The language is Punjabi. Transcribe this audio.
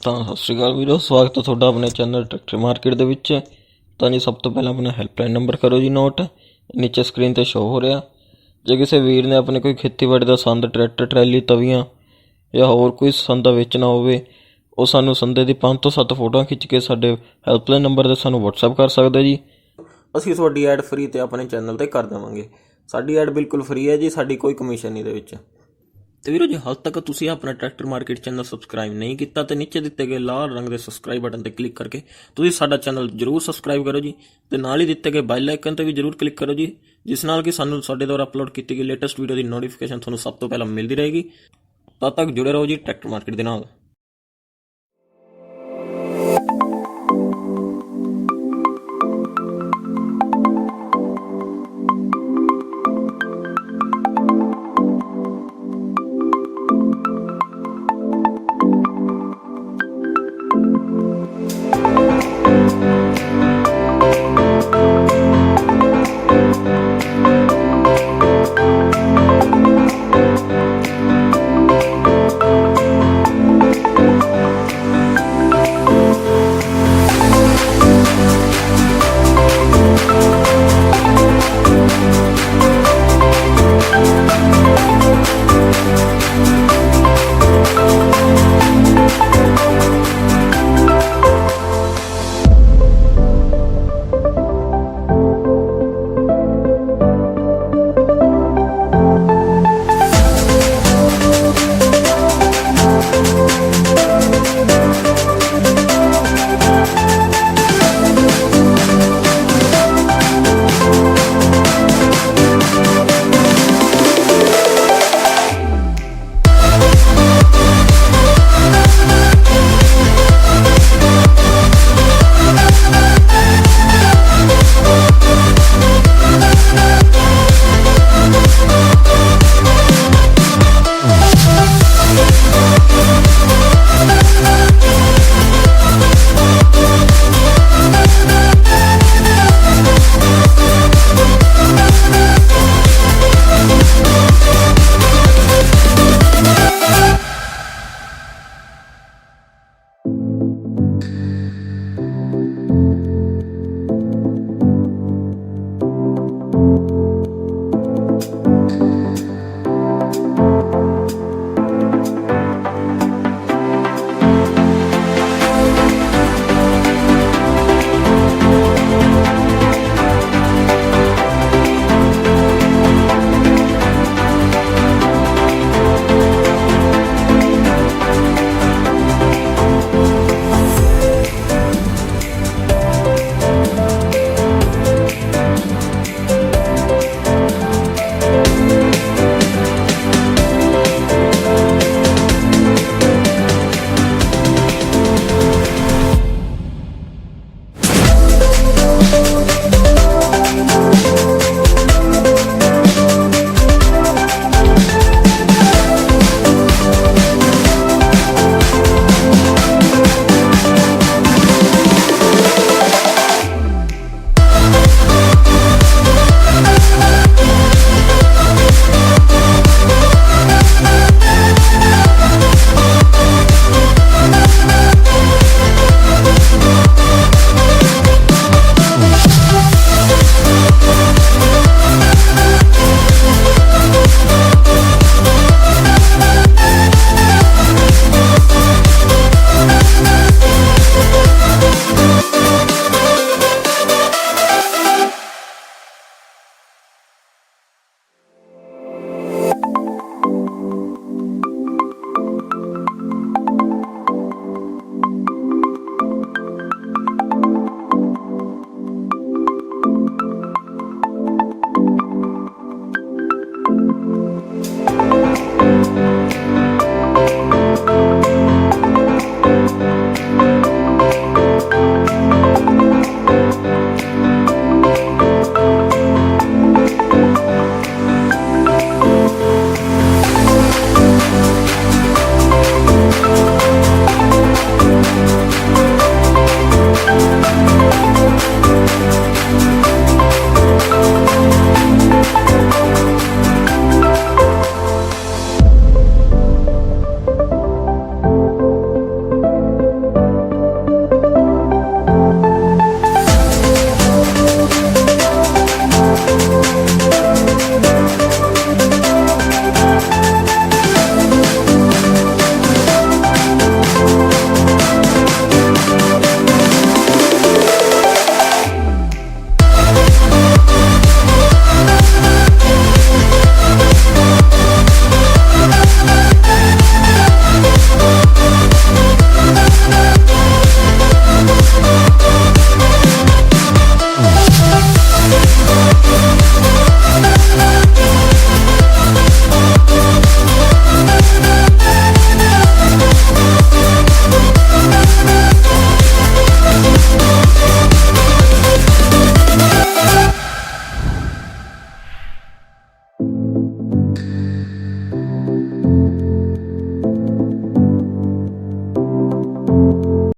ਤਾਂ ਸਤਿ ਸ਼੍ਰੀ ਅਕਾਲ ਵੀਰੋ, ਸਵਾਗਤ ਹੈ ਤੁਹਾਡਾ ਆਪਣੇ ਚੈਨਲ ਟਰੈਕਟਰ ਮਾਰਕੀਟ ਦੇ ਵਿੱਚ। ਤਾਂ ਜੀ ਸਭ ਤੋਂ ਪਹਿਲਾਂ ਆਪਣਾ ਹੈਲਪਲਾਈਨ ਨੰਬਰ ਕਰੋ ਜੀ ਨੋਟ, ਨੀਚੇ ਸਕਰੀਨ 'ਤੇ ਸ਼ੋ ਹੋ ਰਿਹਾ। ਜੇ ਕਿਸੇ ਵੀਰ ਨੇ ਆਪਣੇ ਕੋਈ ਖੇਤੀਬਾੜੀ ਦਾ ਸੰਦ, ਟਰੈਕਟਰ, ਟਰੈਲੀ, ਤਵੀਆਂ ਜਾਂ ਹੋਰ ਕੋਈ ਸੰਦਾ ਵੇਚਣਾ ਹੋਵੇ, ਉਹ ਸਾਨੂੰ ਸੰਦੇ ਦੀ 5 ਤੋਂ 7 ਫੋਟੋਆਂ ਖਿੱਚ ਕੇ ਸਾਡੇ ਹੈਲਪਲਾਈਨ ਨੰਬਰ 'ਤੇ ਸਾਨੂੰ ਵਟਸਐਪ ਕਰ ਸਕਦਾ ਜੀ। ਅਸੀਂ ਤੁਹਾਡੀ ਐਡ ਫਰੀ 'ਤੇ ਆਪਣੇ ਚੈਨਲ 'ਤੇ ਕਰ ਦੇਵਾਂਗੇ। ਸਾਡੀ ਐਡ ਬਿਲਕੁਲ ਫਰੀ ਹੈ ਜੀ, ਸਾਡੀ ਕੋਈ ਕਮਿਸ਼ਨ ਨਹੀਂ ਇਹਦੇ ਵਿੱਚ। ਤੇ ਵੀਰੋ, ਜੇ ਹਾਲ ਤੱਕ ਤੁਸੀਂ ਆਪਣਾ ਟਰੈਕਟਰ ਮਾਰਕੀਟ ਚੈਨਲ ਸਬਸਕ੍ਰਾਈਬ ਨਹੀਂ ਕੀਤਾ ਤਾਂ ਨੀਚੇ ਦਿੱਤੇ ਗਏ ਲਾਲ ਰੰਗ ਦੇ ਸਬਸਕ੍ਰਾਈਬ ਬਟਨ ਤੇ ਕਲਿੱਕ ਕਰਕੇ ਤੁਸੀਂ ਸਾਡਾ ਚੈਨਲ ਜ਼ਰੂਰ ਸਬਸਕ੍ਰਾਈਬ ਕਰੋ ਜੀ। ਤੇ ਨਾਲ ਹੀ ਦਿੱਤੇ ਗਏ ਬੈਲ ਆਈਕਨ ਤੇ ਵੀ ਜ਼ਰੂਰ ਕਲਿੱਕ ਕਰੋ ਜੀ, ਜਿਸ ਨਾਲ ਕਿ ਸਾਨੂੰ ਸਾਡੇ ਦੁਆਰਾ ਅਪਲੋਡ ਕੀਤੀ ਗਈ ਲੇਟੈਸਟ ਵੀਡੀਓ ਦੀ ਨੋਟੀਫਿਕੇਸ਼ਨ ਤੁਹਾਨੂੰ ਸਭ ਤੋਂ ਪਹਿਲਾਂ ਮਿਲਦੀ ਰਹੇਗੀ। ਤਦ ਤੱਕ ਜੁੜੇ ਰਹੋ ਜੀ ਟਰੈਕਟਰ ਮਾਰਕੀਟ ਦੇ ਨਾਲ।